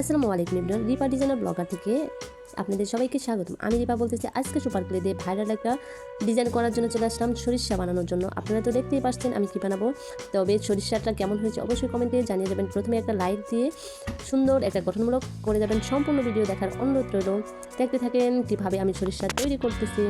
আসসালামু আলাইকুম everyone, Ripa designer blogger থেকে আপনাদের সবাইকে স্বাগতম। আমি রিপা বলতেছি। আজকে সুপার ক্লে দিয়ে ভাইরাল একটা ডিজাইন করার জন্য চলে আসলাম সরিষা বানানোর জন্য। আপনারা তো দেখতেই পাচ্ছেন আমি কী বানাবো। তবে সরিষাটা কেমন হয়েছে অবশ্যই কমেন্টে জানিয়ে যাবেন। প্রথমে একটা লাইক দিয়ে সুন্দর একটা গঠনমূলক করে যাবেন। সম্পূর্ণ ভিডিও দেখার অনুরোধ রইল। দেখতে থাকেন কীভাবে আমি সরিষা তৈরি করতেছি।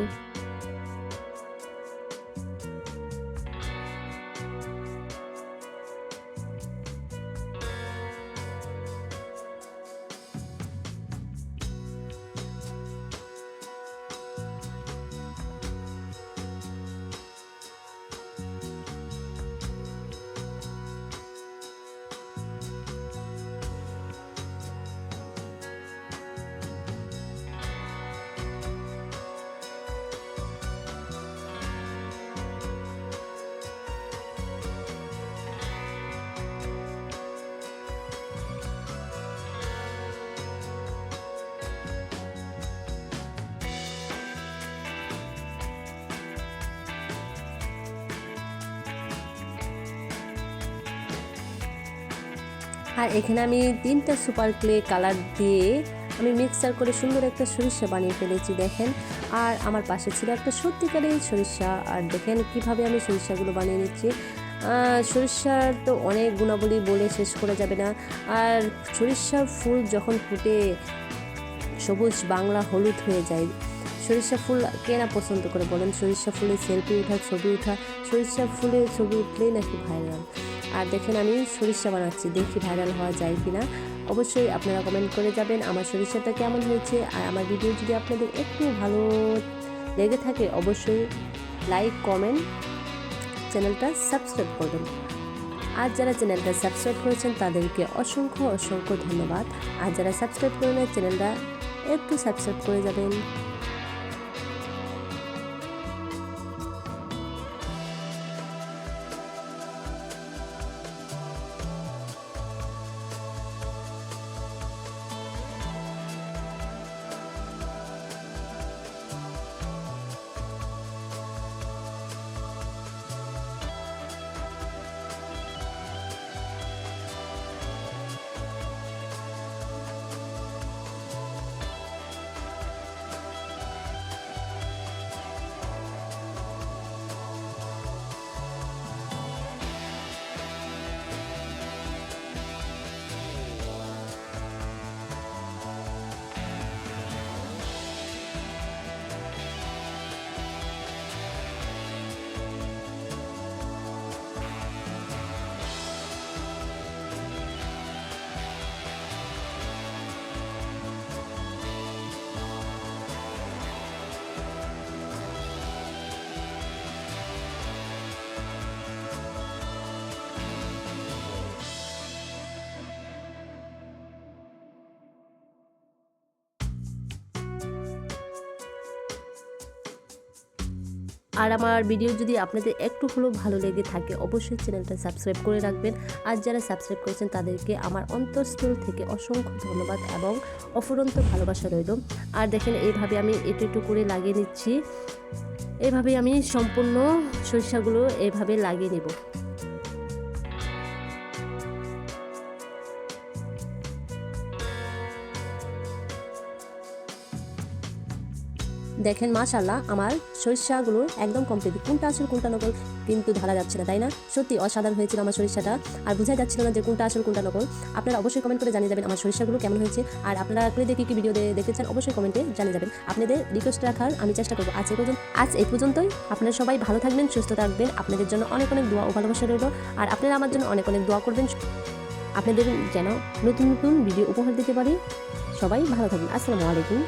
আর এখানে আমি 3টা সুপার ক্লে কালার দিয়ে আমি মিক্সার করে সুন্দর একটা সরিষা বানিয়ে ফেলেছি দেখেন। আর আমার পাশে ছিল একটা সত্যিকারের সরিষা। আর দেখেন কিভাবে আমি সরিষাগুলো বানিয়ে নিচ্ছি। সরিষার তো অনেক গুণাবলী বলে শেষ করা যাবে না। আর সরিষার ফুল যখন ফুটে সবুজ বাংলা হলুদ হয়ে যায়। সরিষা ফুল কে না পছন্দ করে বলেন? সরিষা ফুলে সেলফি ওঠা, ছবি ওঠা, সরিষা ফুলে ছবি উঠলেই নাকি ভাইরাল। আর দেখেন আমি সরিষা বানাচ্ছি, দেখি ভাইরাল হওয়া যায় কিনা। অবশ্যই আপনারা কমেন্ট করে যাবেন আমার সরিষাটা কেমন হয়েছে। আর আমার ভিডিও যদি আপনাদের একটু ভালো লেগে থাকে অবশ্যই লাইক, কমেন্ট, চ্যানেলটা সাবস্ক্রাইব করবেন। আর যারা চ্যানেলটা সাবস্ক্রাইব করেছেন তাদেরকে অসংখ্য অসংখ্য ধন্যবাদ। আর যারা সাবস্ক্রাইব করেন চ্যানেলটা একটু সাবস্ক্রাইব করে যাবেন। আর আমার ভিডিও যদি আপনাদের একটু হলেও ভালো লেগে থাকে অবশ্যই চ্যানেলটা সাবস্ক্রাইব করে রাখবেন। আর যারা সাবস্ক্রাইব করেছেন তাদেরকে আমার অন্তঃস্থল থেকে অসংখ্য ধন্যবাদ এবং অফুরন্ত ভালোবাসা রইল। আর দেখেন এইভাবে আমি একটু একটু করে লাগিয়ে নিচ্ছি। এইভাবে আমি সম্পূর্ণ সরিষাগুলো এইভাবে লাগিয়ে নেব। দেখেন মাশাআল্লাহ আমার সরিষাগুলো একদম কমপ্লিট। কোনটা আসল কোনটা নকল কিন্তু ধরা যাচ্ছে না, তাই না? সত্যি অসাধারণ হয়েছিল আমার সরিষাটা। আর বোঝা যাচ্ছিল না যে কোনটা আসল কোনটা নকল। আপনারা অবশ্যই কমেন্ট করে জানিয়ে যাবেন আমার সরিষাগুলো কেমন হয়েছে। আর আপনারা ক্লে দেখে কি ভিডিও দেখতে চান অবশ্যই কমেন্টে জানিয়ে যাবেন। আপনাদের রিকোয়েস্ট রাখার আমি চেষ্টা করবো। আজ এই পর্যন্তই। আপনারা সবাই ভালো থাকবেন, সুস্থ থাকবেন। আপনাদের জন্য অনেক অনেক দোয়া ও ভালোবাসা রইল। আর আপনারা আমার জন্য অনেক অনেক দোয়া করবেন আপনাদের যেন নতুন নতুন ভিডিও উপহার দিতে পারি। সবাই ভালো থাকবেন। আসসালামু আলাইকুম।